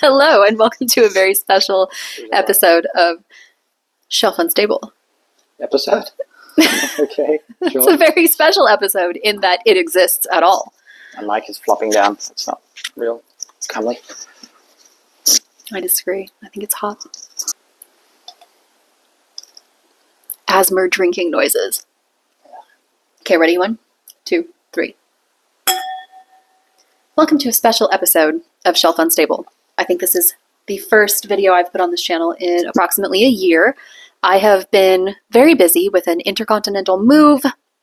Hello, and welcome to a very special episode of Shelf Unstable. Episode? Okay, It's a sure. very special episode in that it exists at all. My mic is flopping down. It's not real comely. I disagree. I think it's hot. Asthma drinking noises. Okay, ready? 1, 2, 3. Welcome to a special episode of Shelf Unstable. I think this is the first video I've put on this channel in approximately a year. I have been very busy with an intercontinental move,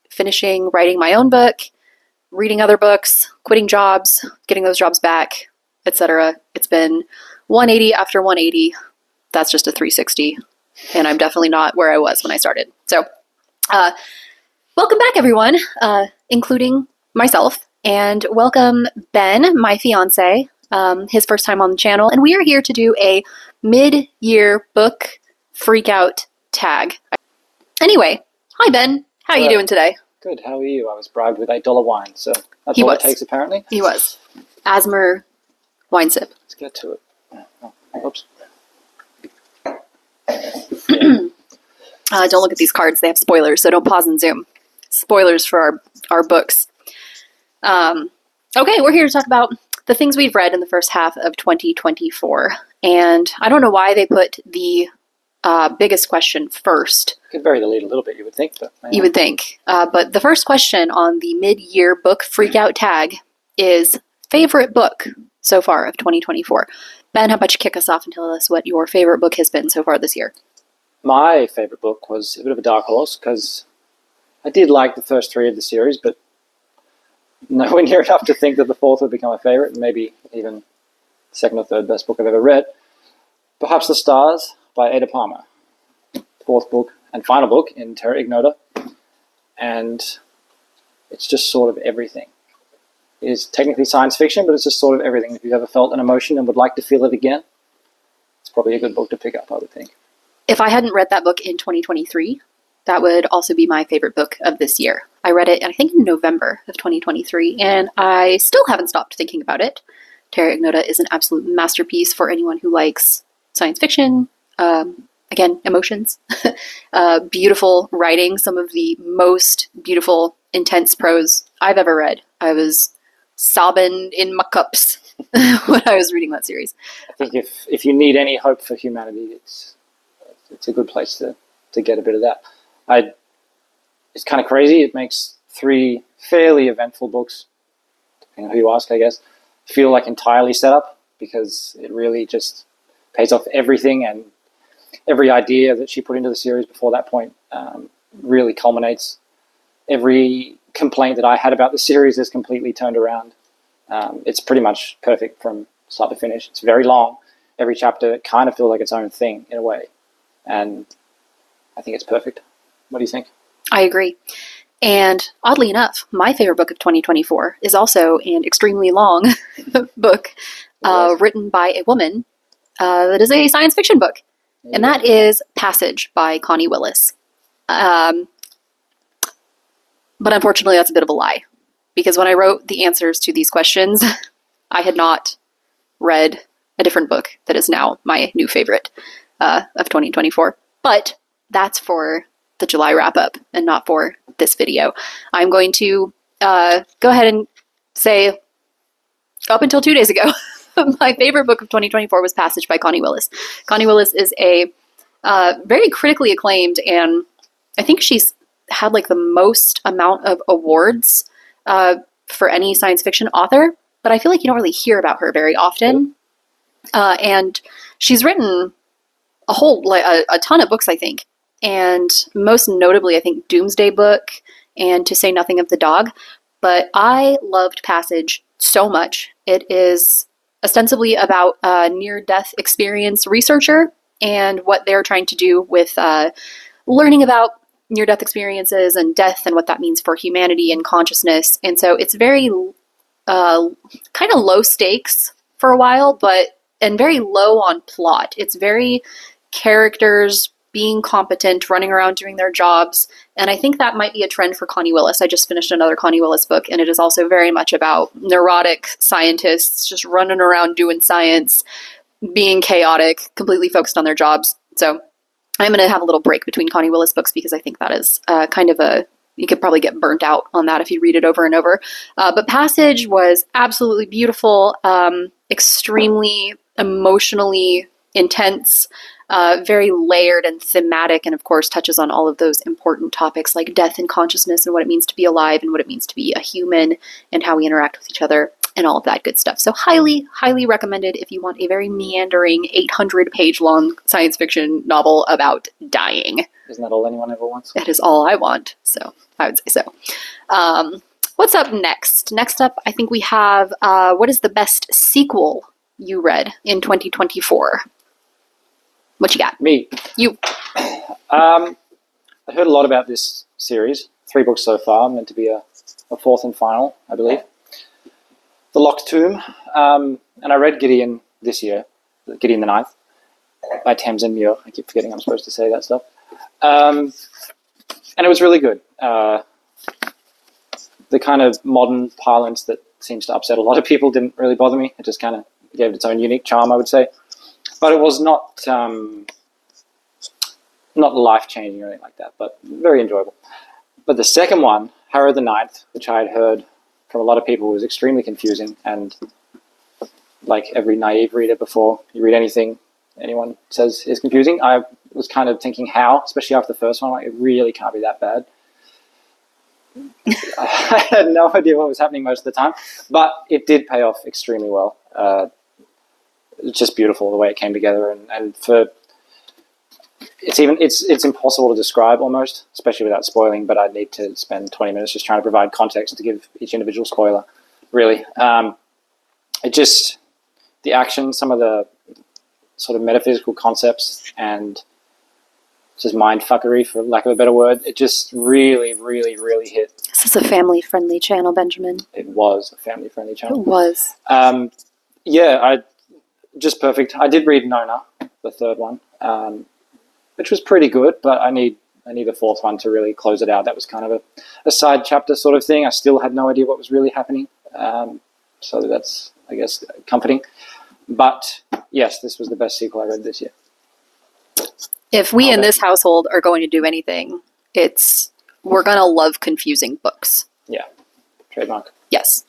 finishing writing my own book, reading other books, quitting jobs, getting those jobs back, etc. It's been 180 after 180. That's just a 360, and I'm definitely not where I was when I started. So, welcome back, everyone, including myself. And welcome Ben, my fiance, his first time on the channel. And we are here to do a mid-year book freakout tag. Anyway, hi Ben. How are you doing today? Good. How are you? I was bribed with $8 wine, so that's He all was. it takes apparently. He was. Asthma wine sip. Let's get to it. Oh, oops. Don't look at these cards. They have spoilers, so don't pause and zoom. Spoilers for our books. Okay, we're here to talk about the things we've read in the first half of 2024. And I don't know why they put the biggest question first. Could vary the lead a little bit, you would think. But You would think. But the first question on the mid-year book freakout tag is favorite book so far of 2024. Ben, how about you kick us off and tell us what your favorite book has been so far this year? my favorite book was a bit of a dark horse because I did like the first 3 of the series, but nowhere near enough to think that the 4th would become a favorite, and maybe even second or third best book I've ever read. Perhaps the Stars by Ada Palmer. 4th book and final book in Terra Ignota. And it's just sort of everything. It is technically science fiction, but it's just sort of everything. If you've ever felt an emotion and would like to feel it again, it's probably a good book to pick up, I would think. If I hadn't read that book in 2023, that would also be my favorite book of this year. I read it, I think, in November of 2023, and I still haven't stopped thinking about it. Terra Ignota is an absolute masterpiece for anyone who likes science fiction, again, emotions, beautiful writing, some of the most beautiful, intense prose I've ever read. I was sobbing in my cups when I was reading that series. I think if you need any hope for humanity, it's a good place to get a bit of that. It's kind of crazy. It makes 3 fairly eventful books, depending on who you ask, I guess, feel like entirely set up, because it really just pays off everything, and every idea that she put into the series before that point really culminates. Every complaint that I had about the series is completely turned around. It's pretty much perfect from start to finish. It's very long. Every chapter kind of feels like its own thing in a way, and I think it's perfect. What do you think? I agree. And oddly enough, my favorite book of 2024 is also an extremely long book written by a woman that is a science fiction book. And that is Passage by Connie Willis. But unfortunately, that's a bit of a lie. Because when I wrote the answers to these questions, I had not read a different book that is now my new favorite of 2024. But that's for the July wrap-up and not for this video. I'm going to go ahead and say, up until 2 days ago, my favorite book of 2024 was Passage by Connie Willis. Connie Willis is a very critically acclaimed, and I think she's had like the most amount of awards for any science fiction author, but I feel like you don't really hear about her very often. And she's written a ton of books, I think. And most notably, I think, Doomsday Book and To Say Nothing of the Dog. But I loved Passage so much. It is ostensibly about a near-death experience researcher and what they're trying to do with learning about near-death experiences and death and what that means for humanity and consciousness. And so it's very kind of low stakes for a while, and very low on plot. It's very characters being competent, running around doing their jobs. And I think that might be a trend for Connie Willis. I just finished another Connie Willis book, and it is also very much about neurotic scientists just running around doing science, being chaotic, completely focused on their jobs. So I'm going to have a little break between Connie Willis books because I think that is kind of you could probably get burnt out on that if you read it over and over. But Passage was absolutely beautiful, extremely emotionally intense, very layered and thematic, and of course touches on all of those important topics like death and consciousness and what it means to be alive and what it means to be a human and how we interact with each other and all of that good stuff. So highly, highly recommended if you want a very meandering 800-page long science fiction novel about dying. Isn't that all anyone ever wants? That is all I want, so I would say so. What's up next? Next up, I think we have what is the best sequel you read in 2024? What you got? Me. You. I heard a lot about this series. 3 books so far, meant to be a 4th and final, I believe. The Locked Tomb. And I read Gideon this year, Gideon the Ninth, by Tamsin Muir. I keep forgetting I'm supposed to say that stuff. And it was really good. The kind of modern parlance that seems to upset a lot of people didn't really bother me. It just kind of gave it its own unique charm, I would say. But it was not life-changing or anything like that, but very enjoyable. But the second one, Harrow the Ninth, which I had heard from a lot of people, was extremely confusing. And like every naive reader before you read anything anyone says is confusing, I was kind of thinking how, especially after the first one, like, it really can't be that bad. I had no idea what was happening most of the time, but it did pay off extremely well. It's just beautiful the way it came together, and for it's impossible to describe almost, especially without spoiling. But I'd need to spend 20 minutes just trying to provide context to give each individual spoiler. Really, it just the action, some of the sort of metaphysical concepts, and just mind fuckery, for lack of a better word. It just really, really, really hit. This is a family-friendly channel, Benjamin. It was a family-friendly channel. It was. Just perfect. I did read Nona, the third one, which was pretty good, but I need a 4th one to really close it out. That was kind of a side chapter sort of thing. I still had no idea what was really happening, so that's, I guess, comforting. But yes, this was the best sequel I read this year. If we in this household are going to do anything, we're going to love confusing books. Yeah, trademark. Yes.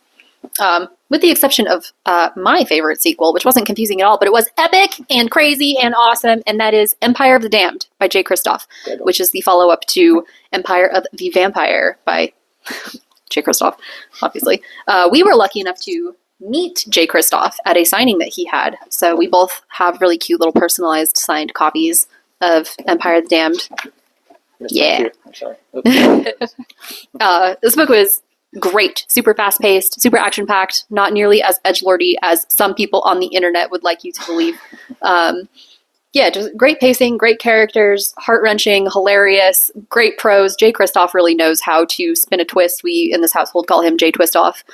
With the exception of my favorite sequel, which wasn't confusing at all, but it was epic and crazy and awesome, and that is Empire of the Damned by Jay Kristoff, which is the follow-up to Empire of the Vampire by Jay Kristoff, obviously. We were lucky enough to meet Jay Kristoff at a signing that he had, so we both have really cute little personalized signed copies of Empire of the Damned. Yeah. I'm sorry. This book was great, super fast-paced, super action-packed, not nearly as edgelordy as some people on the internet would like you to believe. Just great pacing, great characters, heart-wrenching, hilarious, great prose. Jay Kristoff really knows how to spin a twist. We, in this household, call him Jay Twistoff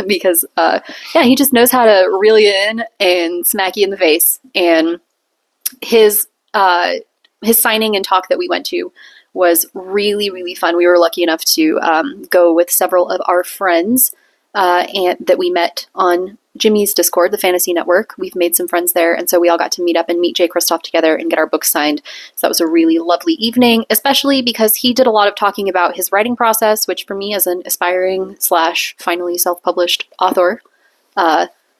because, he just knows how to reel you in and smack you in the face. And his signing and talk that we went to was really, really fun. We were lucky enough to go with several of our friends and that we met on Jimmy's Discord, the Fantasy Network. We've made some friends there, and so we all got to meet up and meet Jay Kristoff together and get our books signed. So that was a really lovely evening, especially because he did a lot of talking about his writing process, which for me as an aspiring / finally self-published author,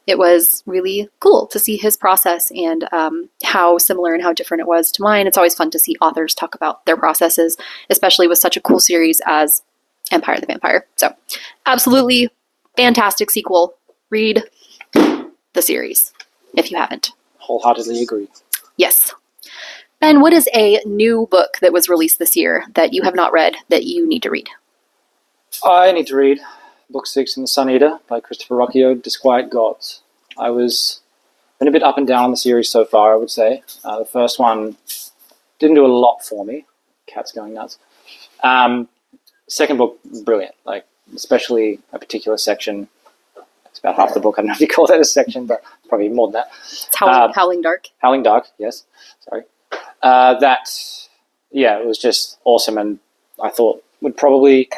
it was really cool to see his process and how similar and how different it was to mine. It's always fun to see authors talk about their processes, especially with such a cool series as Empire the Vampire. So, absolutely fantastic sequel. Read the series if you haven't. Wholeheartedly agree. Yes. Ben, what is a new book that was released this year that you have not read that you need to read? I need to read Book 6 in the Sun Eater by Christopher Rocchio, Disquiet Gods. I was been a bit up and down on the series so far, I would say. The first one didn't do a lot for me. Cat's going nuts. Second book, brilliant. Like, especially a particular section. It's about half the book. I don't know if you call that a section, but probably more than that. It's Howling Dark. Howling Dark, yes. Sorry. It was just awesome, and I thought would probably,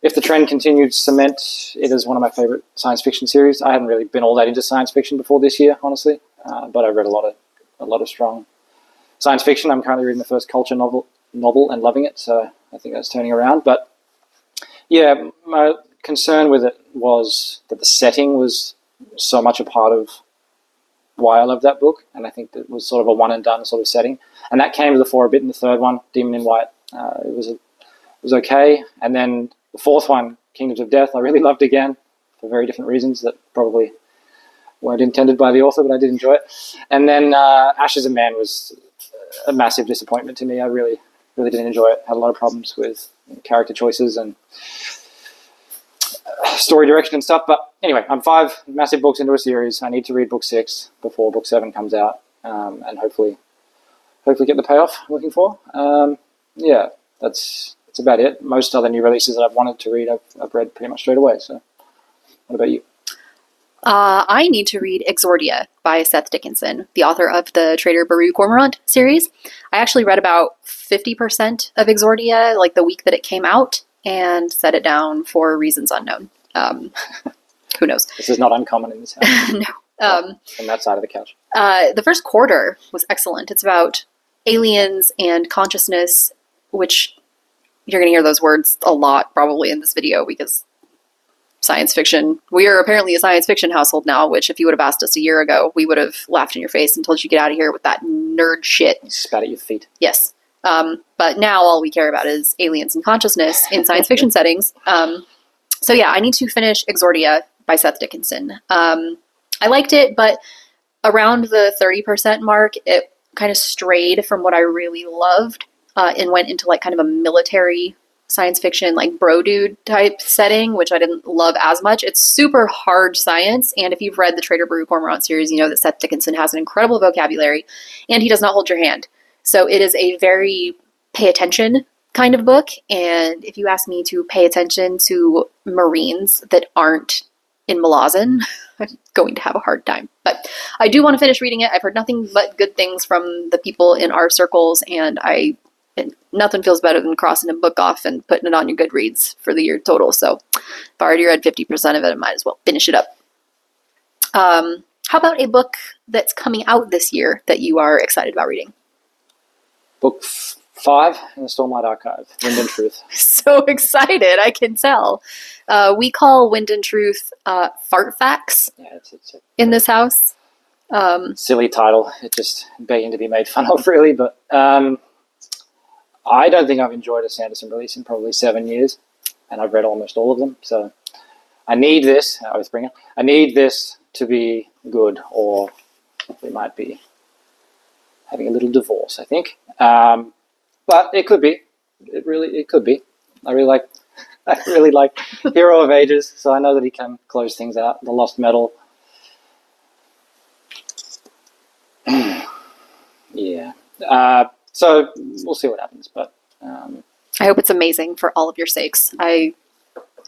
if the trend continued, cement it as one of my favorite science fiction series. I hadn't really been all that into science fiction before this year, honestly. but I read a lot of strong science fiction. I'm currently reading the first culture novel and loving it, so I think that's turning around. But yeah, my concern with it was that the setting was so much a part of why I loved that book, and I think that it was sort of a one and done sort of setting, and that came to the fore a bit in the third one, Demon in White. It was okay, and then the fourth one, Kingdoms of Death, I really loved again for very different reasons that probably weren't intended by the author, but I did enjoy it. And then Ashes of Man was a massive disappointment to me. I really didn't enjoy it. Had a lot of problems with character choices and story direction and stuff. But anyway, I'm 5 massive books into a series. I need to read book 6 before book 7 comes out, and hopefully get the payoff I'm looking for. Yeah, that's about it. Most other new releases that I've wanted to read, I've read pretty much straight away. So, what about you? I need to read Exordia by Seth Dickinson, the author of the Trader Baru Cormorant series. I actually read about 50% of Exordia, like the week that it came out, and set it down for reasons unknown. Who knows? This is not uncommon in this house. No. On that side of the couch. The first quarter was excellent. It's about aliens and consciousness, which you're going to hear those words a lot probably in this video because science fiction. We are apparently a science fiction household now, which if you would have asked us a year ago, we would have laughed in your face and told you to get out of here with that nerd shit. Spat at your feet. Yes. But now all we care about is aliens and consciousness in science fiction settings. So yeah, I need to finish Exordia by Seth Dickinson. I liked it, but around the 30% mark, it kind of strayed from what I really loved and went into like kind of a military science fiction, like bro dude type setting, which I didn't love as much. It's super hard science, and if you've read the Trader Baru Cormorant series, you know that Seth Dickinson has an incredible vocabulary, and he does not hold your hand. So it is a very pay attention kind of book, and if you ask me to pay attention to Marines that aren't in Malazan, I'm going to have a hard time. But I do want to finish reading it. I've heard nothing but good things from the people in our circles, and nothing feels better than crossing a book off and putting it on your Goodreads for the year total. So if I already read 50% of it, I might as well finish it up. How about a book that's coming out this year that you are excited about reading? Book 5 in the Stormlight Archive, Wind and Truth. So excited, I can tell. We call Wind and Truth fart facts in this house. Silly title. It just begging to be made fun of, really. But I don't think I've enjoyed a Sanderson release in probably 7 years, and I've read almost all of them. So I need this. I need this to be good, or we might be having a little divorce, I think. But it could be. It could be. I really like Hero of Ages, so I know that he can close things out. The Lost Metal. Yeah. So we'll see what happens, but I hope it's amazing for all of your sakes. I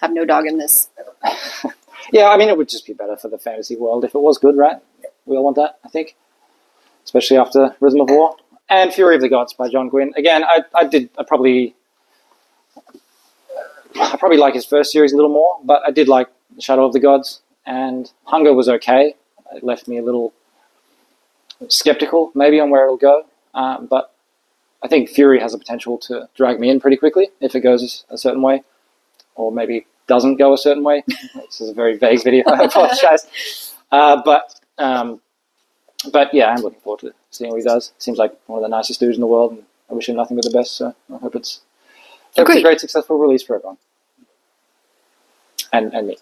have no dog in this. Yeah, I mean, it would just be better for the fantasy world if it was good, right? We all want that, I think, especially after Rhythm of War and Fury of the Gods by John Gwynne. Again, I probably like his first series a little more, but I did like Shadow of the Gods, and Hunger was okay. It left me a little skeptical, maybe, on where it'll go, but I think Fury has the potential to drag me in pretty quickly if it goes a certain way, or maybe doesn't go a certain way. This is a very vague video. I apologize. But yeah, I'm looking forward to seeing what he does. Seems like one of the nicest dudes in the world, and I wish him nothing but the best. So I hope it's a great, successful release for everyone, and me.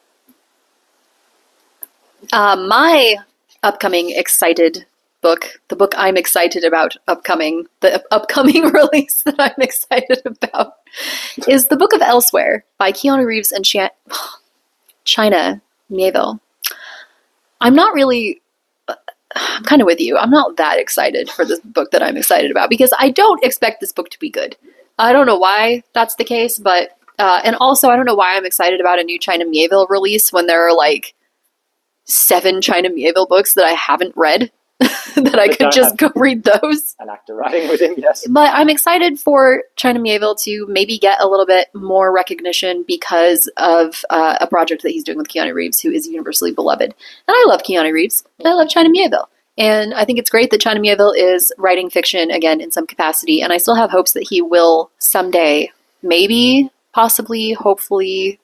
My upcoming excited book, the book I'm excited about the upcoming release that I'm excited about, is the Book of Elsewhere by Keanu Reeves and China Miéville. I'm kind of with you. I'm not that excited for this book that I'm excited about because I don't expect this book to be good. I don't know why that's the case, but and also I don't know why I'm excited about a new China Miéville release when there are like 7 China Miéville books that I haven't read. That I could just go read those. An actor writing with him, yes. But I'm excited for China Miéville to maybe get a little bit more recognition because of a project that he's doing with Keanu Reeves, who is universally beloved. And I love Keanu Reeves, but I love China Miéville. And I think it's great that China Miéville is writing fiction again in some capacity. And I still have hopes that he will someday, maybe, possibly, hopefully,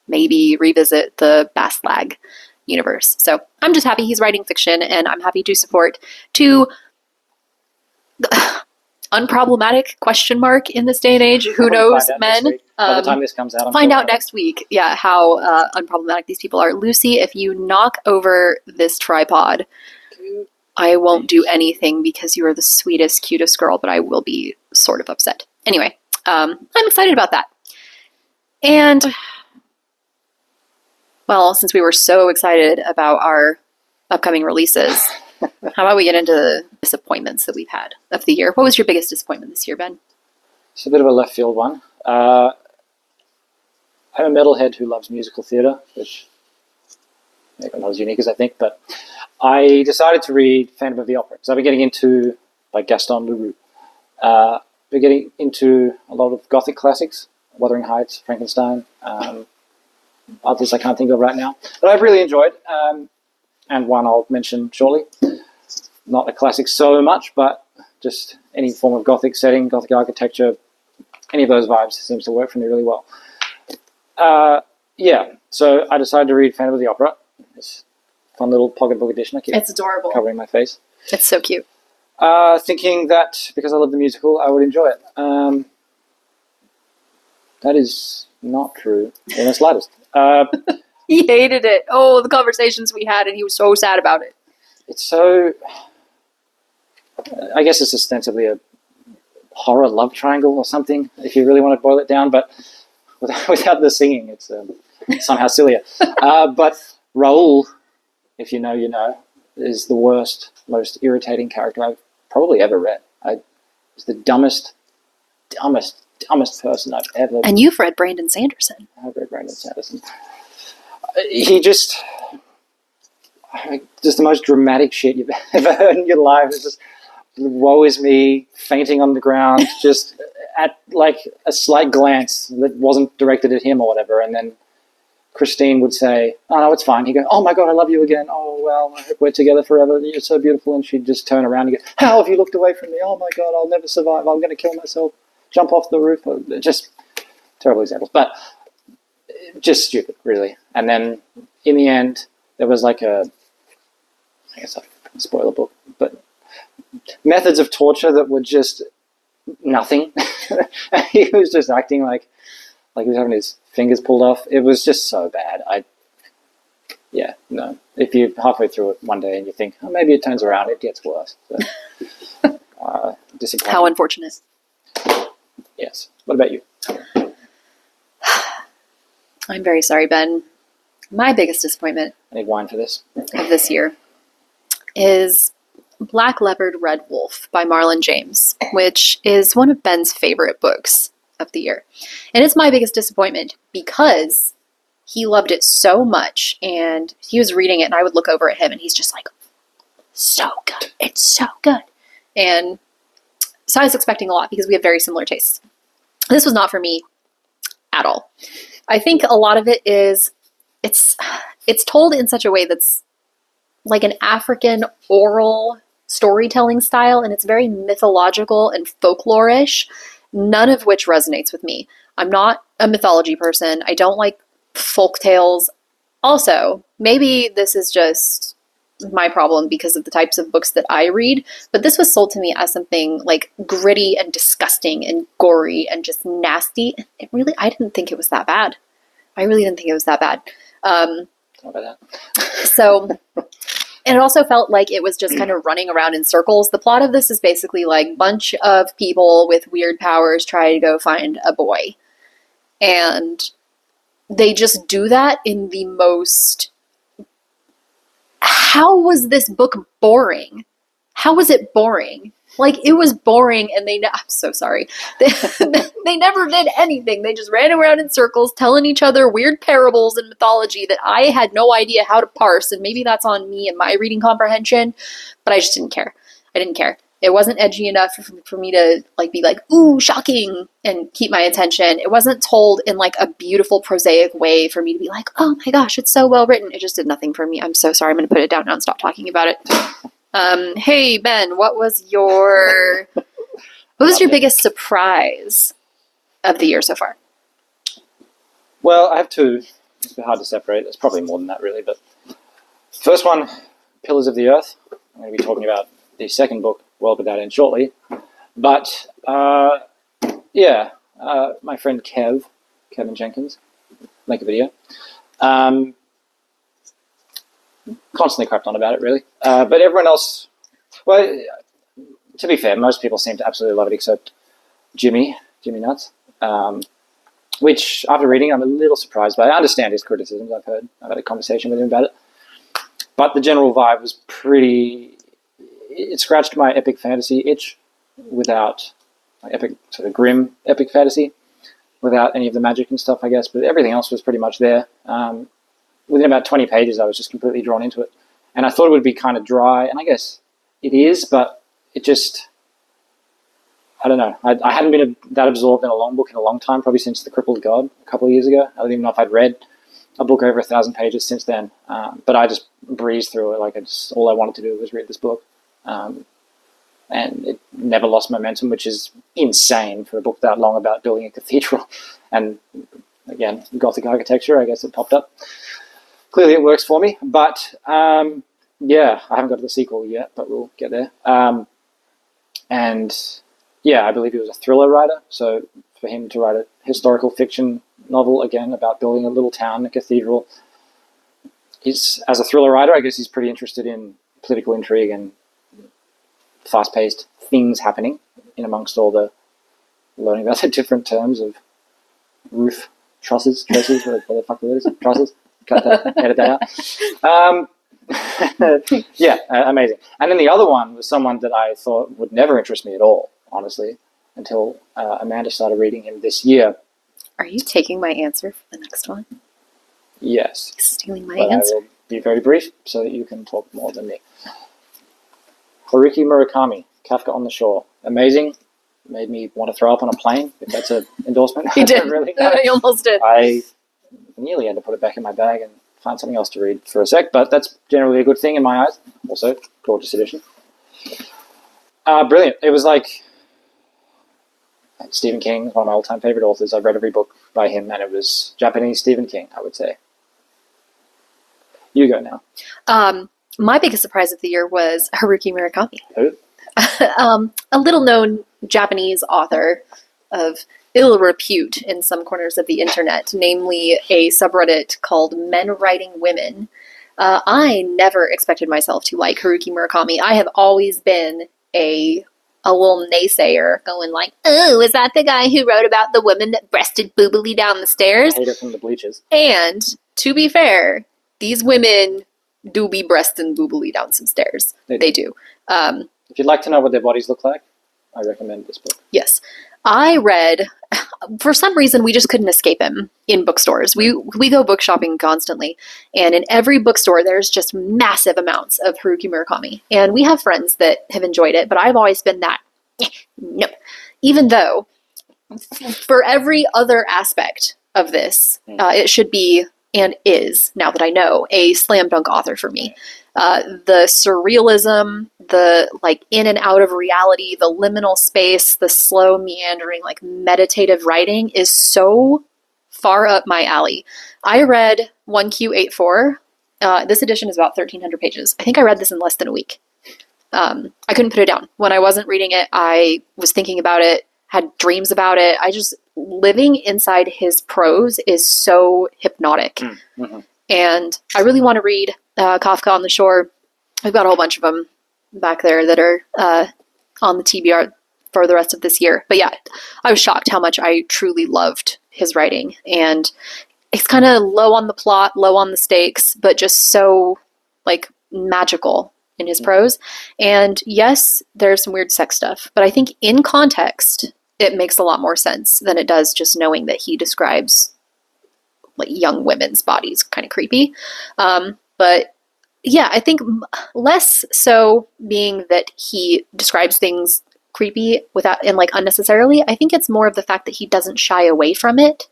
maybe revisit the Baslag universe. So I'm just happy he's writing fiction, and I'm happy to support two unproblematic question mark in this day and age. Who knows, men? By the time this comes out, find out next week. Yeah, how unproblematic these people are. Lucy, if you knock over this tripod, I won't do anything because you are the sweetest, cutest girl, but I will be sort of upset. Anyway, I'm excited about that. And, well, since we were so excited about our upcoming releases, how about we get into the disappointments that we've had of the year? What was your biggest disappointment this year, Ben? It's a bit of a left field one. I'm a metalhead who loves musical theatre, which maybe not as unique as I think, but I decided to read Phantom of the Opera because I've been getting into, by Gaston Leroux, been getting into a lot of Gothic classics, Wuthering Heights, Frankenstein, others I can't think of right now, but I've really enjoyed, and one I'll mention shortly. Not a classic so much, but just any form of Gothic setting, Gothic architecture, any of those vibes seems to work for me really well. So I decided to read Phantom of the Opera. This fun little pocketbook edition. I keep It's adorable. Covering my face. It's so cute. Thinking that because I love the musical, I would enjoy it. That is not true in the slightest. He hated it. Oh, the conversations we had, and he was so sad about it. It's so... I guess it's ostensibly a horror love triangle or something, if you really want to boil it down, but without the singing, it's somehow sillier. But Raoul, if you know, you know, is the worst, most irritating character I've probably ever read. He's the dumbest person I've ever... And you've read Brandon Sanderson. I've read Brandon Sanderson. He just the most dramatic shit you've ever heard in your life. It's just, woe is me, fainting on the ground, just at like a slight glance that wasn't directed at him or whatever, and then Christine would say, "Oh no, it's fine." He'd go, "Oh my God, I love you again. Oh well, I hope we're together forever. You're so beautiful." And she'd just turn around and go, "How have you looked away from me? Oh my God, I'll never survive. I'm going to kill myself. Jump off the roof." Just terrible examples, but just stupid, really. And then in the end, there was like I guess I spoil a book, but methods of torture that were just nothing. He was just acting like he was having his fingers pulled off. It was just so bad. No. If you're halfway through it one day and you think, oh, maybe it turns around, it gets worse. So, disappointing. How unfortunate. Yes. What about you? I'm very sorry, Ben. My biggest disappointment I need wine for this. of this year is Black Leopard Red Wolf by Marlon James, which is one of Ben's favorite books of the year. And it's my biggest disappointment because he loved it so much, and he was reading it, and I would look over at him, and he's just like, so good. It's so good. And so I was expecting a lot because we have very similar tastes. This was not for me at all. I think a lot of it is, it's told in such a way that's like an African oral storytelling style, and it's very mythological and folklore-ish, none of which resonates with me. I'm not a mythology person. I don't like folk tales. Also, maybe this is just my problem because of the types of books that I read, but this was sold to me as something like gritty and disgusting and gory and just nasty. I didn't think it was that bad. I really didn't think it was that bad. So, and it also felt like it was just kind of running around in circles. The plot of this is basically like a bunch of people with weird powers try to go find a boy. And they just do that in the most... How was this book boring? How was it boring? Like, it was boring, and I'm so sorry. They never did anything. They just ran around in circles, telling each other weird parables and mythology that I had no idea how to parse, and maybe that's on me and my reading comprehension, but I just didn't care. I didn't care. It wasn't edgy enough for me to be like, ooh, shocking, and keep my attention. It wasn't told in like a beautiful prosaic way for me to be like, oh my gosh, it's so well written. It just did nothing for me. I'm so sorry. I'm going to put it down now and stop talking about it. Hey Ben, what was your biggest surprise of the year so far? Well, I have two. It's a bit hard to separate. It's probably more than that, really. But first one, Pillars of the Earth. I'm going to be talking about the second book, World Without End, shortly. But my friend Kevin Jenkins, make a video. Constantly crapped on about it, really. But everyone else, well, to be fair, most people seem to absolutely love it except Jimmy Nuts. Which, after reading, I'm a little surprised by. I understand his criticisms. I've had a conversation with him about it. But the general vibe was pretty. It scratched my epic fantasy itch without epic, sort of grim epic fantasy, without any of the magic and stuff, I guess. But everything else was pretty much there. Within about 20 pages, I was just completely drawn into it. And I thought it would be kind of dry, and I guess it is, but it just. I don't know. I hadn't been that absorbed in a long book in a long time, probably since The Crippled God a couple of years ago. I don't even know if I'd read a book over 1,000 pages since then. But I just breezed through it. Like, all I wanted to do was read this book. And it never lost momentum, which is insane for a book that long about building a cathedral. And again, Gothic architecture, I guess it popped up. Clearly it works for me. But I haven't got to the sequel yet, but we'll get there. Yeah, I believe he was a thriller writer, so for him to write a historical fiction novel, again, about building a little town, a cathedral, as a thriller writer, I guess he's pretty interested in political intrigue and fast-paced things happening in amongst all the learning about the different terms of roof, trusses, what the fuck it is, trusses, edit that out. Amazing. And then the other one was someone that I thought would never interest me at all, honestly, until Amanda started reading him this year. Are you taking my answer for the next one? Yes. Stealing my answer? I will be very brief so that you can talk more than me. Haruki Murakami, Kafka on the Shore. Amazing. Made me want to throw up on a plane, if that's an endorsement. You did. Really? You almost did. I nearly had to put it back in my bag and find something else to read for a sec, but that's generally a good thing in my eyes. Also, gorgeous edition. Brilliant. It was like Stephen King, one of my all-time favorite authors. I've read every book by him, and it was Japanese Stephen King, I would say. You go now. My biggest surprise of the year was Haruki Murakami. Who? A little-known Japanese author of ill repute in some corners of the internet, namely a subreddit called Men Writing Women. I never expected myself to like Haruki Murakami. I have always been a little naysayer, going like, oh, is that the guy who wrote about the woman that breasted boobily down the stairs? Hater from the bleachers. And, to be fair, these women do be breasting boobily down some stairs. They do. If you'd like to know what their bodies look like, I recommend this book. Yes. I read, for some reason, we just couldn't escape him in bookstores. We go book shopping constantly, and in every bookstore, there's just massive amounts of Haruki Murakami. And we have friends that have enjoyed it, but I've always been that, no. Even though, for every other aspect of this, it should be, and is, now that I know, a slam dunk author for me. The surrealism, the in and out of reality, the liminal space, the slow meandering, meditative writing is so far up my alley. I read 1Q84. This edition is about 1,300 pages. I think I read this in less than a week. I couldn't put it down. When I wasn't reading it, I was thinking about it, had dreams about it. Living inside his prose is so hypnotic. Mm-hmm. And I really want to read Kafka on the Shore. We've got a whole bunch of them back there that are on the TBR for the rest of this year. But yeah, I was shocked how much I truly loved his writing. And it's kind of low on the plot, low on the stakes, but just so magical in his prose. And yes, there's some weird sex stuff, but I think in context, it makes a lot more sense than it does just knowing that he describes young women's bodies. Kind of creepy. But yeah, I think less so being that he describes things creepy without and unnecessarily. I think it's more of the fact that he doesn't shy away from it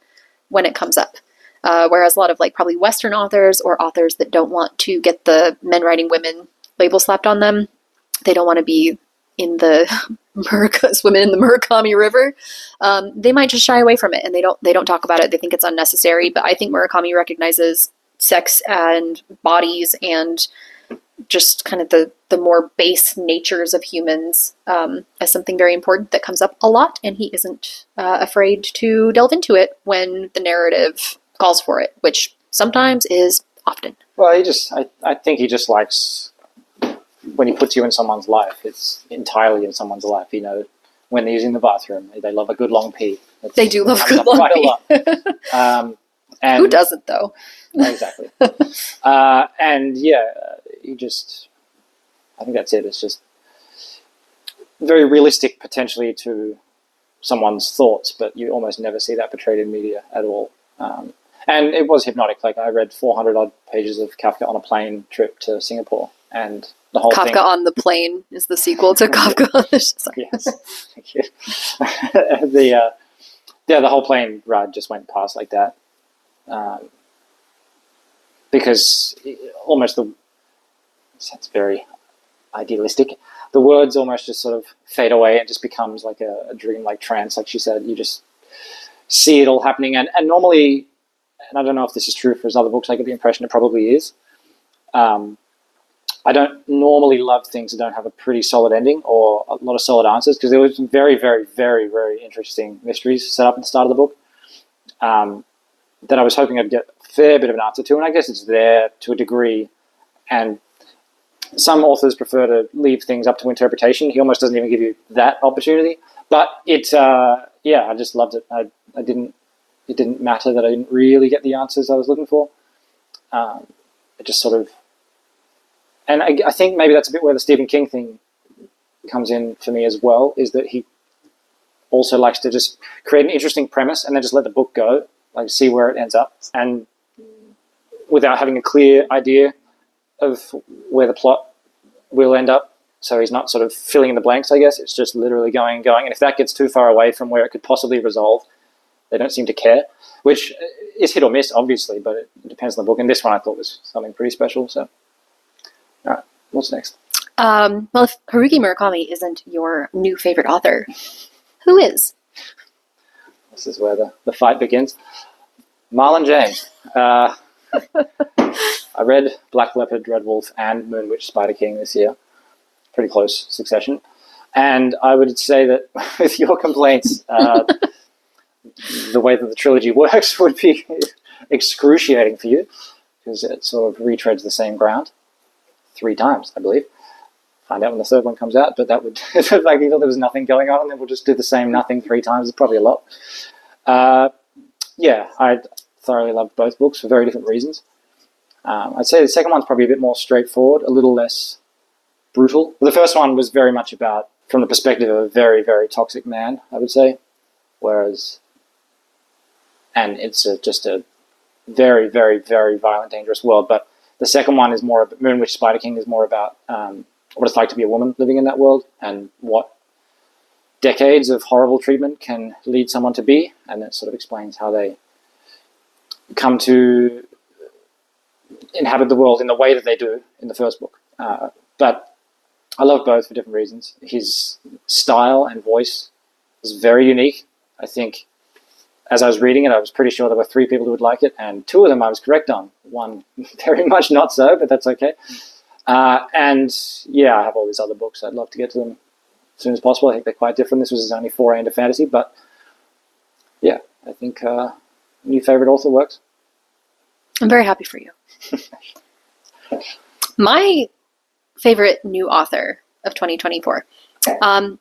when it comes up. Whereas a lot of probably Western authors or authors that don't want to get the men writing women label slapped on them they don't want to be in the swimming in the Murakami River, they might just shy away from it, and they don't talk about it. They think it's unnecessary. But I think Murakami recognizes sex and bodies and just kind of the more base natures of humans as something very important that comes up a lot, and he isn't afraid to delve into it when the narrative calls for it, which sometimes is often. Well, I think he just likes when he puts you in someone's life, it's entirely in someone's life. You know, when they're using the bathroom, they love a good long pee. They do love a good long pee. And who doesn't, though? Exactly. And yeah, I think that's it. It's just very realistic, potentially, to someone's thoughts, but you almost never see that portrayed in media at all. And it was hypnotic. Like, I read 400 odd pages of Kafka on a plane trip to Singapore, and the whole Kafka thing... on the Plane is the sequel to Kafka on the... Sorry. Yes, thank you. The whole plane ride just went past like that. Because that's very idealistic. The words almost just sort of fade away and just becomes like a dream-like trance, like she said. You just see it all happening. And normally, and I don't know if this is true for his other books, I get the impression it probably is. I don't normally love things that don't have a pretty solid ending or a lot of solid answers, because there was some very, very, very, very interesting mysteries set up at the start of the book that I was hoping I'd get a fair bit of an answer to, and I guess it's there to a degree. And some authors prefer to leave things up to interpretation. He almost doesn't even give you that opportunity. But I just loved it. It didn't matter that I didn't really get the answers I was looking for. It just sort of... And I think maybe that's a bit where the Stephen King thing comes in for me as well, is that he also likes to just create an interesting premise and then just let the book go, like see where it ends up, and without having a clear idea of where the plot will end up. So he's not sort of filling in the blanks, I guess. It's just literally going. And if that gets too far away from where it could possibly resolve, they don't seem to care, which is hit or miss, obviously, but it depends on the book. And this one I thought was something pretty special. So, all right, what's next? Well, if Haruki Murakami isn't your new favorite author, who is? This is where the fight begins. Marlon James. I read Black Leopard, Red Wolf, and Moonwitch Spider King this year. Pretty close succession. And I would say that with your complaints, the way that the trilogy works would be excruciating for you, because it sort of retreads the same ground 3 times, I believe. Find out when the third one comes out, but that would... like, even though there was nothing going on, and then we'll just do the same nothing 3 times. It's probably a lot. I thoroughly loved both books for very different reasons. I'd say the second one's probably a bit more straightforward, a little less brutal. The first one was very much about, from the perspective of a very, very toxic man, I would say. And it's just a very, very, very violent, dangerous world. But the second one is more about... Moonwitch Spider King is more about what it's like to be a woman living in that world, and what decades of horrible treatment can lead someone to be. And it sort of explains how they come to inhabit the world in the way that they do in the first book. But I love both for different reasons. His style and voice is very unique. I think as I was reading it, I was pretty sure there were 3 people who would like it, and 2 of them I was correct on. 1 very much not so, but that's okay. And yeah, I have all these other books. I'd love to get to them as soon as possible. I think they're quite different. This was his only foray into fantasy, but yeah, I think new favorite author works. I'm very happy for you. My favorite new author of 2024.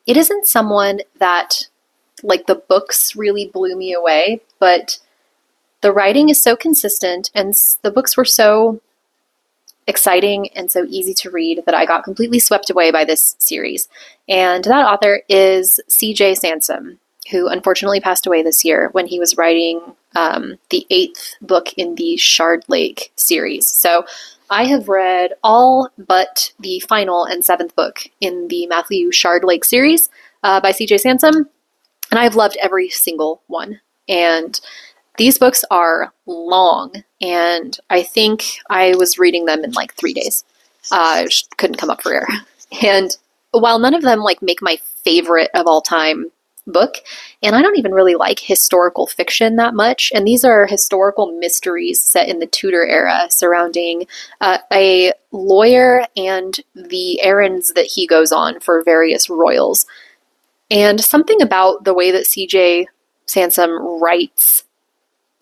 It isn't someone that, like, the books really blew me away, but the writing is so consistent, and the books were so exciting and so easy to read that I got completely swept away by this series. And that author is C.J. Sansom, who unfortunately passed away this year when he was writing the 8th book in the Shard Lake series. So I have read all but the final and 7th book in the Matthew Shard Lake series by C.J. Sansom, and I've loved every single one. And these books are long, and I think I was reading them in like 3 days. I just couldn't come up for air. And while none of them like make my favorite of all time book, and I don't even really like historical fiction that much, and these are historical mysteries set in the Tudor era surrounding a lawyer and the errands that he goes on for various royals. And something about the way that CJ Sansom writes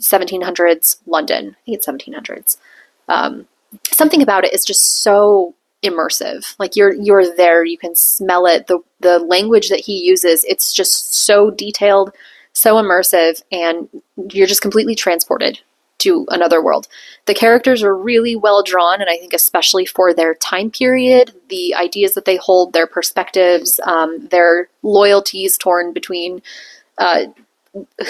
1700s London, I think it's 1700s, something about it is just so immersive. Like you're there, you can smell it. The language that he uses, it's just so detailed, so immersive, and you're just completely transported to another world. The characters are really well drawn, and I think especially for their time period, the ideas that they hold, their perspectives, their loyalties torn between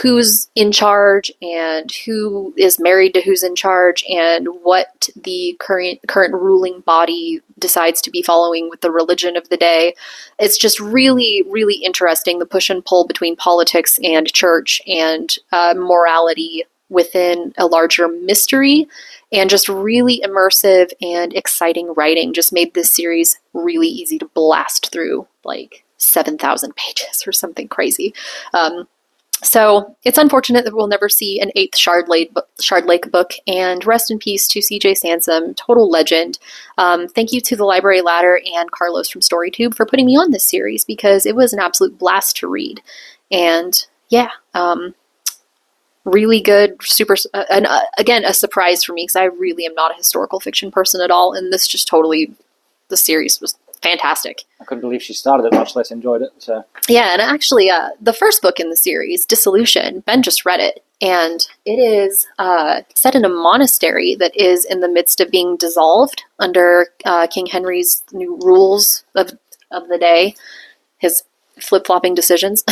who's in charge and who is married to who's in charge, and what the current ruling body decides to be following with the religion of the day. It's just really, really interesting, the push and pull between politics and church and morality within a larger mystery, and just really immersive and exciting writing just made this series really easy to blast through, like 7,000 pages or something crazy. So it's unfortunate that we'll never see an 8th Shard Lake book, and rest in peace to CJ Sansom, total legend. Thank you to the Library Ladder and Carlos from StoryTube for putting me on this series, because it was an absolute blast to read. And yeah, really good, super, and again, a surprise for me, because I really am not a historical fiction person at all, and this just totally, the series was fantastic. I couldn't believe she started it, much less enjoyed it. So yeah, and actually, the first book in the series, Dissolution, Ben just read it, and it is set in a monastery that is in the midst of being dissolved under King Henry's new rules of the day, his flip-flopping decisions.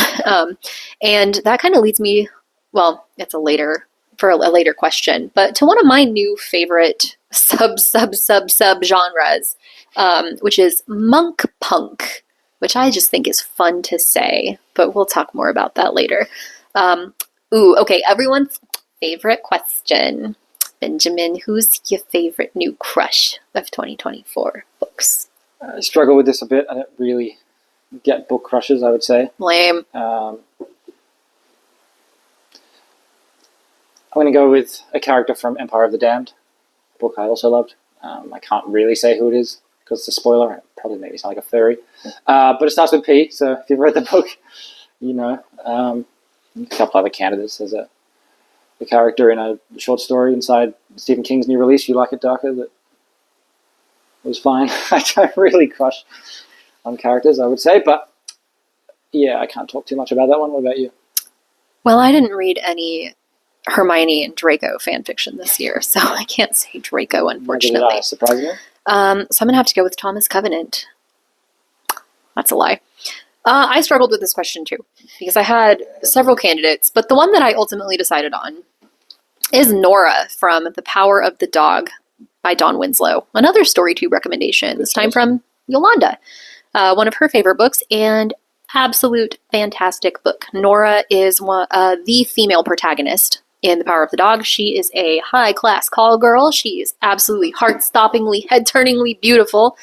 And that kind of leads me, well, it's a later question, but to one of my new favorite sub genres, which is monk punk, which I just think is fun to say, but we'll talk more about that later. Okay, everyone's favorite question. Benjamin, who's your favorite new crush of 2024 books? I struggle with this a bit. I don't really get book crushes, I would say. Lame. I'm going to go with a character from Empire of the Damned, a book I also loved. I can't really say who it is because it's a spoiler. It probably made me sound like a furry. But it starts with P, so if you've read the book, you know. A couple other candidates. There's a character in a short story inside Stephen King's new release, You Like It Darker, that was fine. I don't really crush on characters, I would say, but yeah, I can't talk too much about that one. What about you? Well, I didn't read any Hermione and Draco fanfiction this year, so I can't say Draco, unfortunately. Surprisingly. So I'm going to have to go with Thomas Covenant. That's a lie. I struggled with this question too, because I had several candidates, but the one that I ultimately decided on is Nora from The Power of the Dog by Dawn Winslow. Another StoryTube recommendation, this time from Yolanda. One of her favorite books, and absolute fantastic book. Nora is the female protagonist in The Power of the Dog. She is a high-class call girl. She is absolutely heart-stoppingly, head-turningly beautiful.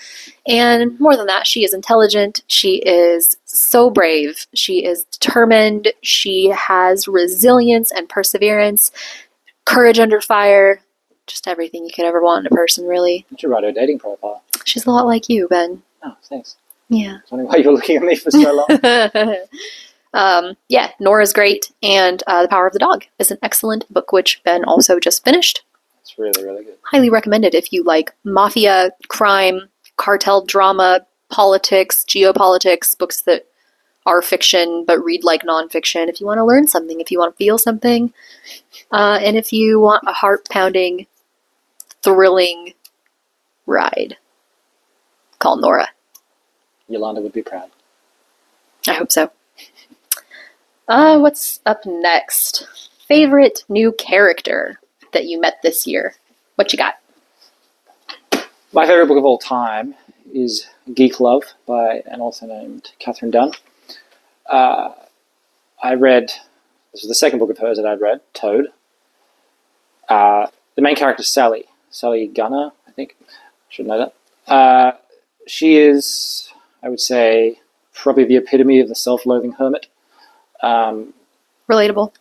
And more than that, she is intelligent. She is so brave. She is determined. She has resilience and perseverance, courage under fire, just everything you could ever want in a person, really. You should write her dating profile. She's a lot like you, Ben. Oh, thanks. Yeah. I was wondering why you were looking at me for so long. Yeah, Nora's great, and The Power of the Dog is an excellent book, which Ben also just finished. It's really, really good. Highly recommended if you like mafia, crime, cartel drama, politics, geopolitics, books that are fiction but read like nonfiction, if you want to learn something, if you want to feel something, and if you want a heart-pounding, thrilling ride. Call Nora. Yolanda would be proud. I hope so. What's up next? Favorite new character that you met this year? What you got? My favorite book of all time is Geek Love by an author named Catherine Dunn. I read, this was the second book of hers that I'd read, Toad. The main character is Sally Gunner, I think. I should know that. She is, I would say probably the epitome of the self-loathing hermit. Relatable.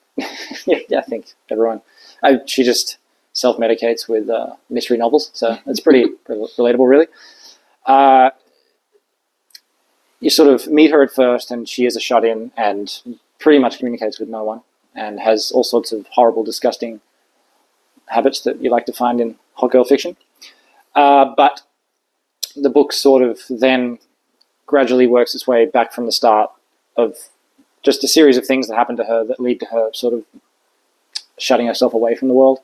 Yeah, I think everyone. She just self-medicates with mystery novels, so it's pretty relatable, really. You sort of meet her at first, and she is a shut-in and pretty much communicates with no one and has all sorts of horrible, disgusting habits that you like to find in hot girl fiction. But the book sort of then gradually works its way back from the start of just a series of things that happen to her that lead to her sort of shutting herself away from the world.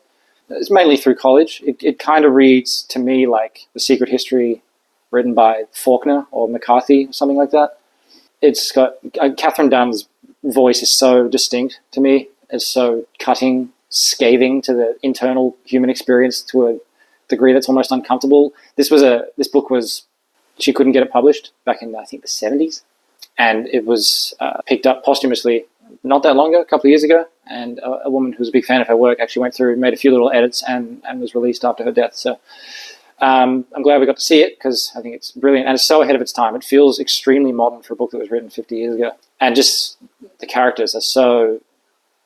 It's mainly through college. It kind of reads to me like The Secret History written by Faulkner or McCarthy or something like that. It's got Catherine Dunn's voice is so distinct to me. It's so cutting, scathing to the internal human experience to a degree that's almost uncomfortable. This book was, she couldn't get it published back in, I think, the 70s. And it was picked up posthumously not that long ago, a couple of years ago. And a woman who was a big fan of her work actually went through, made a few little edits, and was released after her death. So I'm glad we got to see it because I think it's brilliant. And it's so ahead of its time. It feels extremely modern for a book that was written 50 years ago. And just the characters are so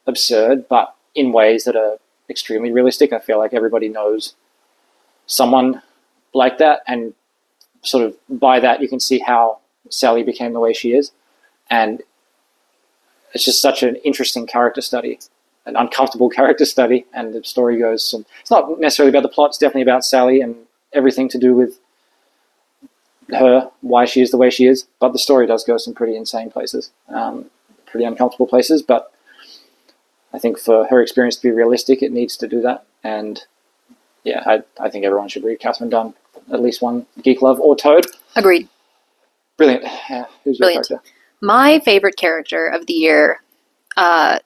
absurd, but in ways that are extremely realistic. I feel like everybody knows someone like that. And sort of by that, you can see how Sally became the way she is. And it's just such an interesting character study, an uncomfortable character study. And the story goes, it's not necessarily about the plot, it's definitely about Sally and everything to do with her, why she is the way she is. But the story does go some pretty insane places, pretty uncomfortable places. But I think for her experience to be realistic, it needs to do that. And yeah, I think everyone should read Catherine Dunn, at least one Geek Love or Toad. Agreed. Brilliant. Who's your Brilliant. character? My favorite character of the year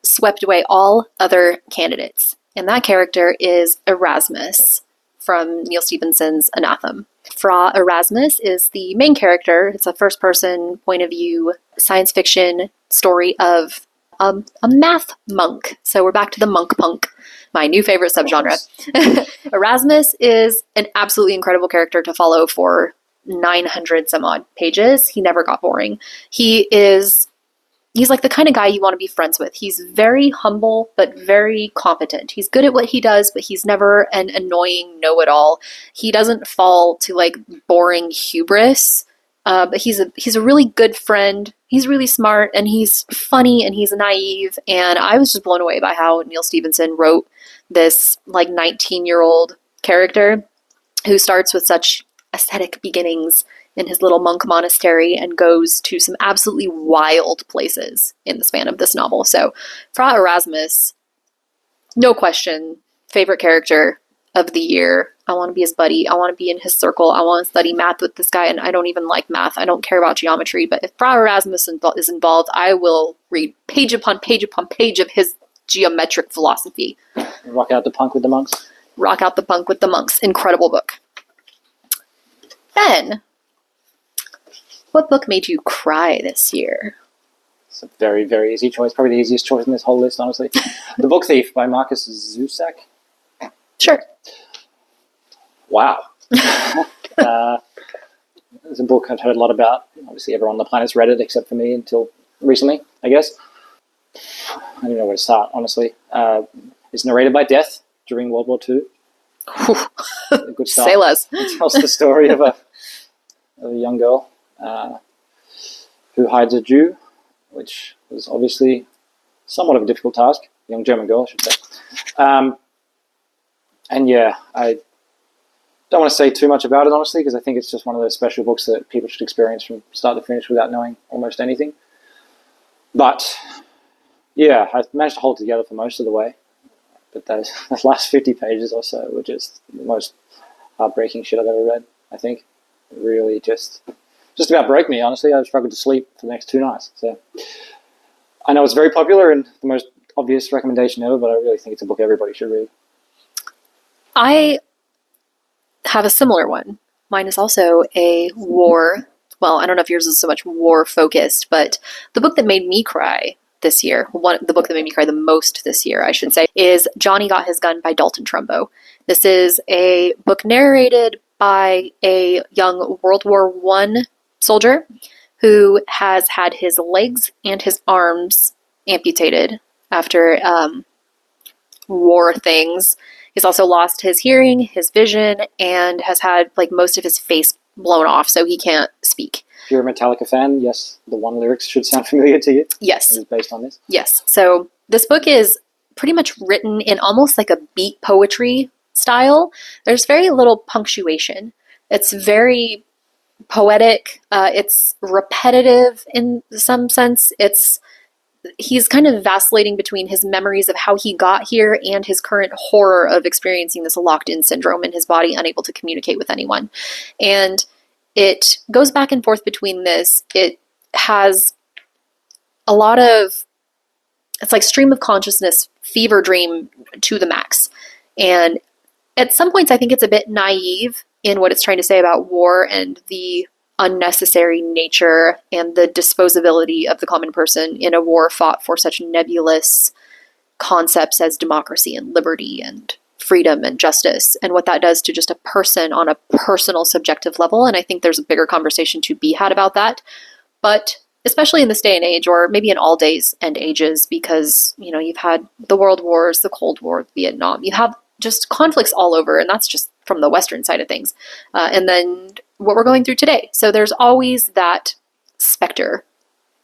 swept away all other candidates. And that character is Erasmus from Neil Stephenson's Anathema. Fra Erasmus is the main character. It's a first-person point of view science fiction story of a math monk. So we're back to the monk punk, my new favorite subgenre. Erasmus is an absolutely incredible character to follow for 900 some odd pages. He never got boring. He's like the kind of guy you want to be friends with. He's very humble, but very competent. He's good at what he does, but he's never an annoying know-it-all. He doesn't fall to like boring hubris, but he's a really good friend. He's really smart, and he's funny, and he's naive. And I was just blown away by how Neil Stephenson wrote this like 19-year-old character who starts with such ascetic beginnings in his little monk monastery and goes to some absolutely wild places in the span of this novel. So, Fra Erasmus, no question, favorite character of the year. I want to be his buddy. I want to be in his circle. I want to study math with this guy, and I don't even like math. I don't care about geometry, but if Fra Erasmus is involved, I will read page upon page upon page of his geometric philosophy. Rock out the punk with the monks. Rock out the punk with the monks. Incredible book. Then, what book made you cry this year? It's a very, very easy choice. Probably the easiest choice in this whole list, honestly. The Book Thief by Marcus Zusak. Sure. Wow. It's a book I've heard a lot about. Obviously, everyone on the planet's read it except for me until recently, I guess. I don't know where to start, honestly. It's narrated by Death during World War II. A good start. Say less. It tells the story of a young girl who hides a Jew, which was obviously somewhat of a difficult task. A young German girl, I should say. And yeah, I don't want to say too much about it, honestly, because I think it's just one of those special books that people should experience from start to finish without knowing almost anything. But yeah, I managed to hold it together for most of the way. But those last 50 pages or so were just the most heartbreaking shit I've ever read, I think. It really just about broke me, honestly. I struggled to sleep for the next 2 nights. So I know it's very popular and the most obvious recommendation ever, but I really think it's a book everybody should read. I have a similar one. Mine is also a war. Well, I don't know if yours is so much war focused, but the book that made me cry this year, the book that made me cry the most this year, I should say, is Johnny Got His Gun by Dalton Trumbo. This is a book narrated by a young World War I soldier who has had his legs and his arms amputated after war things. He's also lost his hearing, his vision, and has had like most of his face blown off, so he can't speak. If you're a Metallica fan, yes, the one lyrics should sound familiar to you. Yes. It is based on this. Yes. So this book is pretty much written in almost like a beat poetry style. There's very little punctuation. It's very poetic. It's repetitive in some sense. He's kind of vacillating between his memories of how he got here and his current horror of experiencing this locked-in syndrome in his body, unable to communicate with anyone. And it goes back and forth between this. It has a lot of, it's like stream of consciousness, fever dream to the max. And at some points, I think it's a bit naive in what it's trying to say about war and the unnecessary nature and the disposability of the common person in a war fought for such nebulous concepts as democracy and liberty and freedom and justice, and what that does to just a person on a personal subjective level. And I think there's a bigger conversation to be had about that. But especially in this day and age, or maybe in all days and ages, because, you know, you've had the world wars, the Cold War, Vietnam, you have just conflicts all over, and that's just from the Western side of things. And then what we're going through today. So there's always that specter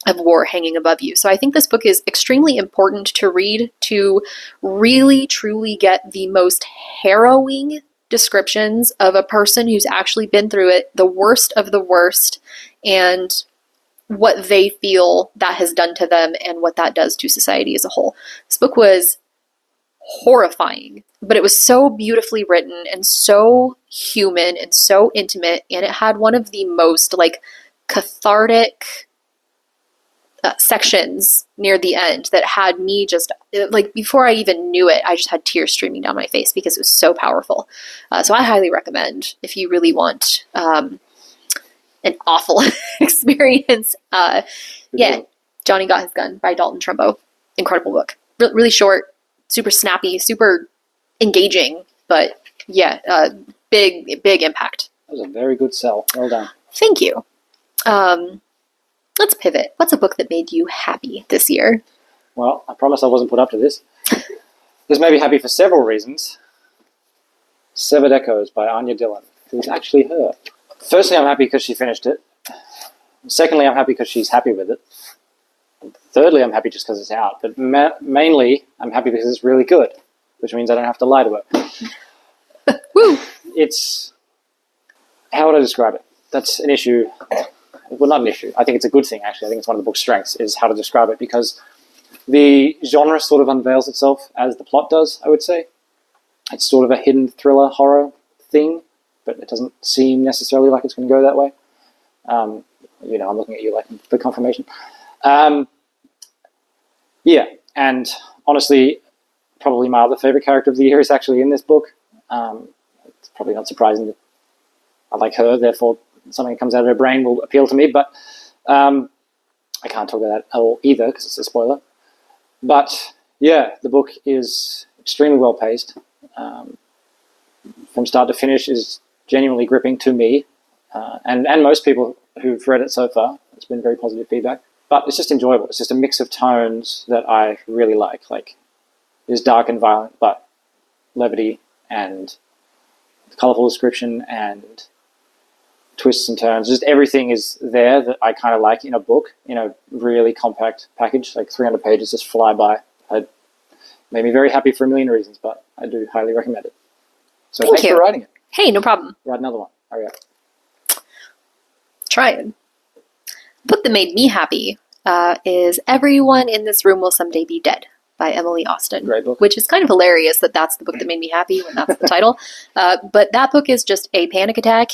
of war hanging above you. So I think this book is extremely important to read to really, truly get the most harrowing descriptions of a person who's actually been through it, the worst of the worst, and what they feel that has done to them and what that does to society as a whole. This book was horrifying, but it was so beautifully written and so human and so intimate, and it had one of the most like cathartic sections near the end that had me just like, before I even knew it, I just had tears streaming down my face because it was so powerful. So I highly recommend, if you really want an awful experience. Yeah, Johnny Got His Gun by Dalton Trumbo. Incredible book. Really short, super snappy, super engaging, but yeah, big impact. That was a very good sell. Well done. Thank you. Let's pivot. What's a book that made you happy this year? Well, I promise I wasn't put up to this. This made me happy for several reasons. Severed Echoes by Anya Dillon. It was actually her. Firstly, I'm happy because she finished it. Secondly, I'm happy because she's happy with it. Thirdly, I'm happy just because it's out. But mainly, I'm happy because it's really good, which means I don't have to lie to her. Woo! It's... How would I describe it? That's an issue. Well, not an issue. I think it's a good thing, actually. I think it's one of the book's strengths, is how to describe it, because the genre sort of unveils itself as the plot does, I would say. It's sort of a hidden thriller horror thing, but it doesn't seem necessarily like it's going to go that way. You know, I'm looking at you like for confirmation. Yeah, and honestly, probably my other favorite character of the year is actually in this book. It's probably not surprising that I like her, therefore something that comes out of her brain will appeal to me, but I can't talk about that at all either because it's a spoiler. But yeah, the book is extremely well paced. From start to finish is genuinely gripping to me, and most people who've read it so far. It's been very positive feedback. But it's just enjoyable. It's just a mix of tones that I really like. Like, it's dark and violent, but levity and colourful description and twists and turns. Just everything is there that I kind of like in a book, in a really compact package. Like 300 pages just fly by. It made me very happy for a million reasons, but I do highly recommend it. So thanks for writing it. Hey, no problem. Write another one. Hurry up. Trying. The book that made me happy is Everyone in This Room Will Someday Be Dead by Emily Austen. Great book. Which is kind of hilarious that that's the book that made me happy when that's the title. But that book is just a panic attack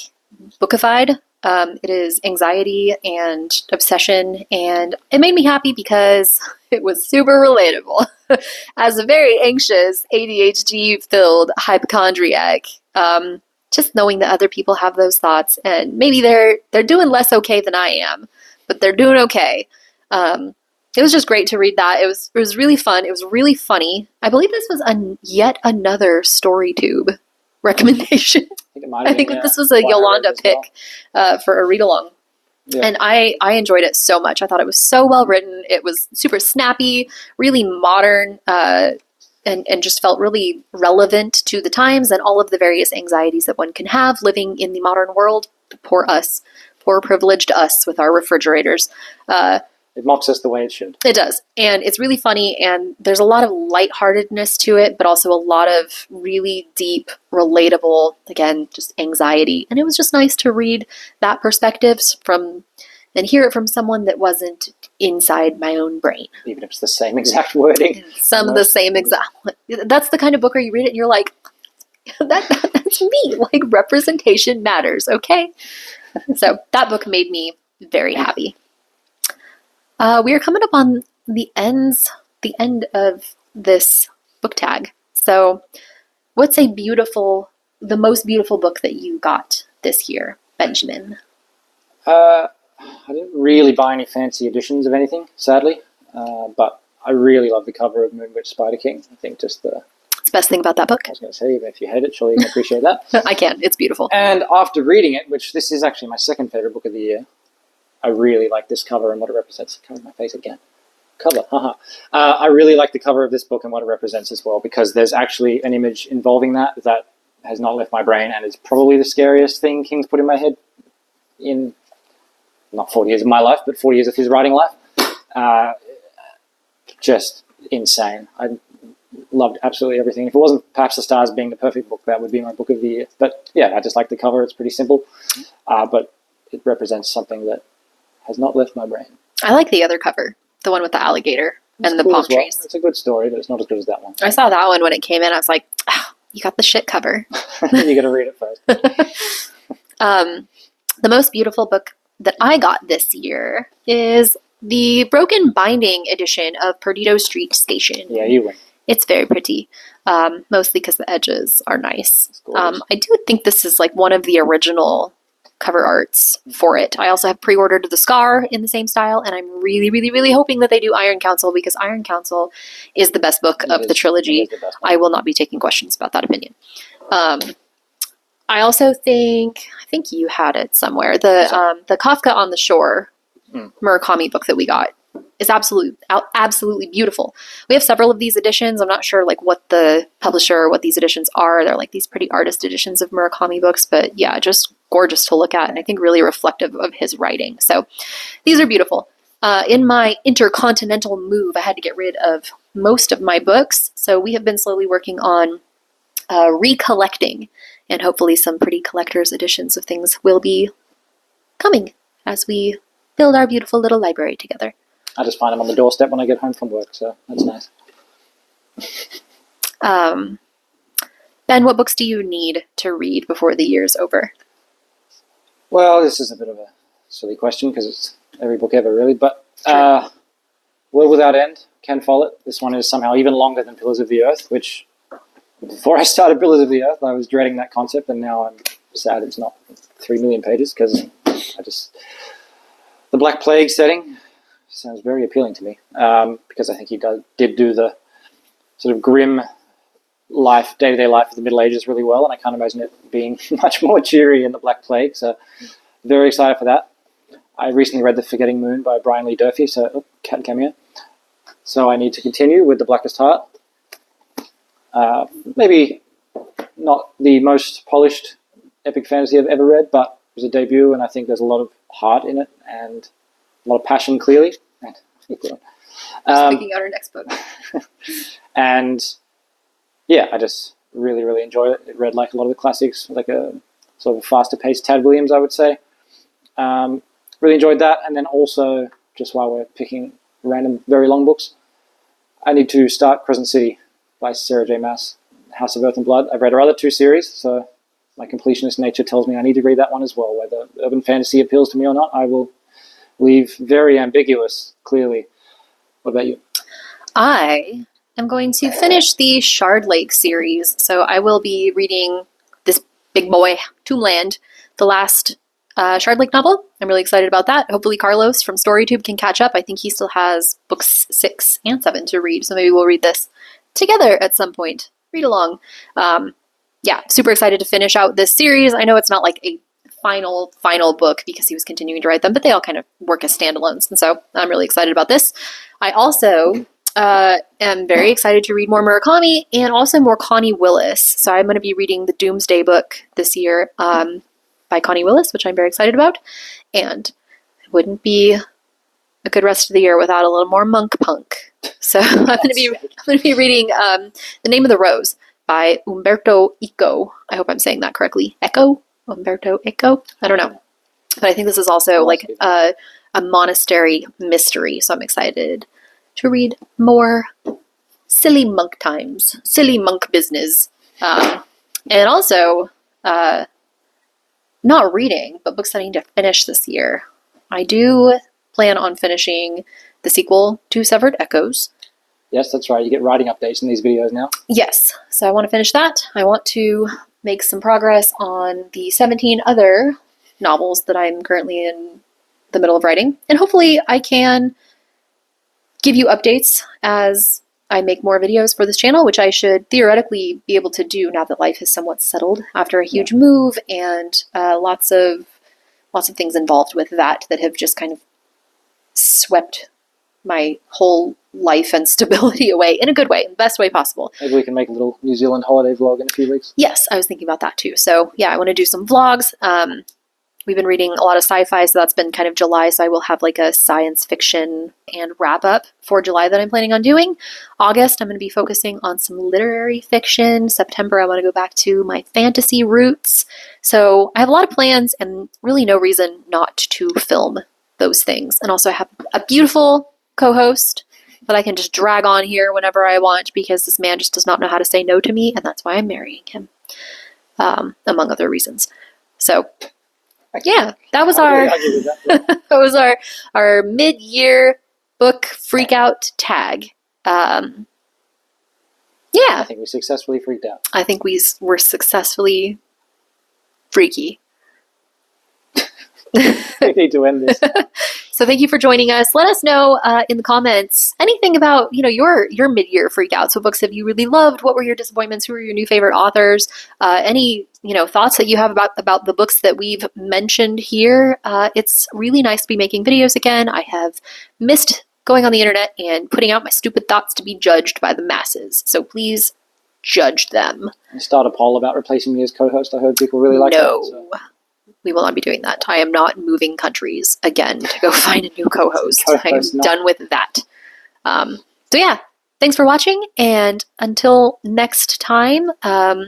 bookified. It is anxiety and obsession, and it made me happy because it was super relatable. As a very anxious, ADHD-filled hypochondriac, just knowing that other people have those thoughts, and maybe they're doing less okay than I am, but they're doing okay. It was just great to read that. It was really fun. It was really funny. I believe this was yet another StoryTube recommendation. I think this was a Yolanda pick for a read-along. Yeah. And I enjoyed it so much. I thought it was so well written. It was super snappy, really modern, and just felt really relevant to the times and all of the various anxieties that one can have living in the modern world. Poor us, poor privileged us with our refrigerators. It mocks us the way it should. It does. And it's really funny, and there's a lot of lightheartedness to it, but also a lot of really deep, relatable, again, just anxiety. And it was just nice to read that perspectives from and hear it from someone that wasn't inside my own brain. Even if it's the same exact wording. Some of the same exact. That's the kind of book where you read it and you're like, that's me. Like, representation matters, okay? So that book made me very happy. We are coming up on the end of this book tag. So what's the most beautiful book that you got this year, Benjamin? I didn't really buy any fancy editions of anything, sadly. But I really love the cover of Moonwitch Spider King. I think just the... It's the best thing about that book. I was going to say, even if you hate it, surely you can appreciate that. I can. It's beautiful. And after reading it, which this is actually my second favorite book of the year, I really like this cover and what it represents. Cover my face again. Cover, haha. I really like the cover of this book and what it represents as well, because there's actually an image involving that has not left my brain, and it's probably the scariest thing King's put in my head in not 40 years of my life, but 40 years of his writing life. Just insane. I loved absolutely everything. If it wasn't perhaps The Stars being the perfect book, that would be my book of the year. But yeah, I just like the cover. It's pretty simple, but it represents something that has not left my brain. I like the other cover, the one with the alligator and the cool palm as well. trees. It's a good story, but it's not as good as that one. I saw that one when it came in. I was like, oh, you got the shit cover. You got to read it first. The most beautiful book that I got this year is the Broken Binding edition of Perdido Street Station. Yeah, you win. It's very pretty, mostly because the edges are nice. Gorgeous. I do think this is like one of the original cover arts for it. I also have pre-ordered The Scar in the same style, and I'm really, really, really hoping that they do Iron Council, because Iron Council is the best book of the trilogy. I will not be taking questions about that opinion. I also think you had it somewhere. The Kafka on the Shore Murakami book that we got is absolutely beautiful. We have several of these editions. I'm not sure like what the publisher or what these editions are. They're like these pretty artist editions of Murakami books, but yeah, just gorgeous to look at, and I think really reflective of his writing. So these are beautiful. In my intercontinental move, I had to get rid of most of my books, so we have been slowly working on recollecting, and hopefully some pretty collector's editions of things will be coming as we build our beautiful little library together. I just find them on the doorstep when I get home from work, so that's nice. Ben, what books do you need to read before the year's over? Well, this is a bit of a silly question because it's every book ever, really. But World Without End, Ken Follett. This one is somehow even longer than Pillars of the Earth, which before I started Pillars of the Earth, I was dreading that concept, and now I'm sad it's not 3 million pages because the Black Plague setting sounds very appealing to me, because I think he did do the sort of grim life, day-to-day life of the Middle Ages really well, and I can't imagine it being much more cheery in the Black Plague, so very excited for that. I recently read The Forgetting Moon by Brian Lee Durfee, cat cameo. So I need to continue with The Blackest Heart. Maybe not the most polished epic fantasy I've ever read, but it was a debut, and I think there's a lot of heart in it, and a lot of passion, clearly. Just picking out our next book. And yeah, I just really, really enjoyed it. It read like a lot of the classics, like a sort of faster paced Tad Williams, I would say. Really enjoyed that. And then also, just while we're picking random, very long books, I need to start Crescent City by Sarah J. Maas, House of Earth and Blood. I've read her other two series, so my completionist nature tells me I need to read that one as well. Whether urban fantasy appeals to me or not, I will leave very ambiguous, clearly. What about you? I am going to finish the Shard Lake series, so I will be reading this big boy, Tombland, the last Shard Lake novel. I'm really excited about that. Hopefully Carlos from StoryTube can catch up. I think he still has books 6 and 7 to read, so maybe we'll read this together at some point. Read along. Yeah, super excited to finish out this series. I know it's not like a final book because he was continuing to write them, but they all kind of work as standalones. And so I'm really excited about this. I also am very excited to read more Murakami and also more Connie Willis. So I'm going to be reading the Doomsday book this year by Connie Willis, which I'm very excited about. And it wouldn't be a good rest of the year without a little more monk punk. So I'm going to be reading The Name of the Rose by Umberto Eco. I hope I'm saying that correctly. Umberto Eco? I don't know. But I think this is also like a monastery mystery. So I'm excited to read more silly monk times, silly monk business. And also, not reading, but books that I need to finish this year. I do plan on finishing the sequel to Severed Echoes. Yes, that's right. You get writing updates in these videos now. Yes. So I want to finish that. I want to make some progress on the 17 other novels that I'm currently in the middle of writing. And hopefully I can give you updates as I make more videos for this channel, which I should theoretically be able to do now that life has somewhat settled after a huge move and lots of things involved with that have just kind of swept my whole life and stability away in a good way, in the best way possible. Maybe we can make a little New Zealand holiday vlog in a few weeks. Yes, I was thinking about that too. So yeah, I want to do some vlogs. We've been reading a lot of sci-fi, so that's been kind of July, so I will have like a science fiction and wrap-up for July that I'm planning on doing. August, I'm going to be focusing on some literary fiction. September, I want to go back to my fantasy roots. So I have a lot of plans and really no reason not to film those things. And also I have a beautiful co-host that I can just drag on here whenever I want because this man just does not know how to say no to me, and that's why I'm marrying him, among other reasons. So yeah, that was our mid-year book freakout tag. Yeah, I think we successfully freaked out. I think we were successfully freaky. We need to end this. So thank you for joining us. Let us know in the comments anything about your mid-year freakouts. What books have you really loved? What were your disappointments? Who are your new favorite authors? Any thoughts that you have about the books that we've mentioned here? It's really nice to be making videos again. I have missed going on the internet and putting out my stupid thoughts to be judged by the masses. So please judge them. And start a poll about replacing me as co-host. I heard people really like that. So. We will not be doing that. I am not moving countries again to go find a new co-host. I am done with that. So yeah, thanks for watching. And until next time, I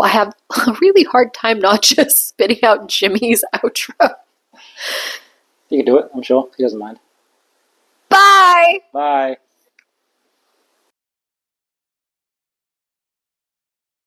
have a really hard time not just spitting out Jimmy's outro. You can do it, I'm sure. He doesn't mind. Bye! Bye.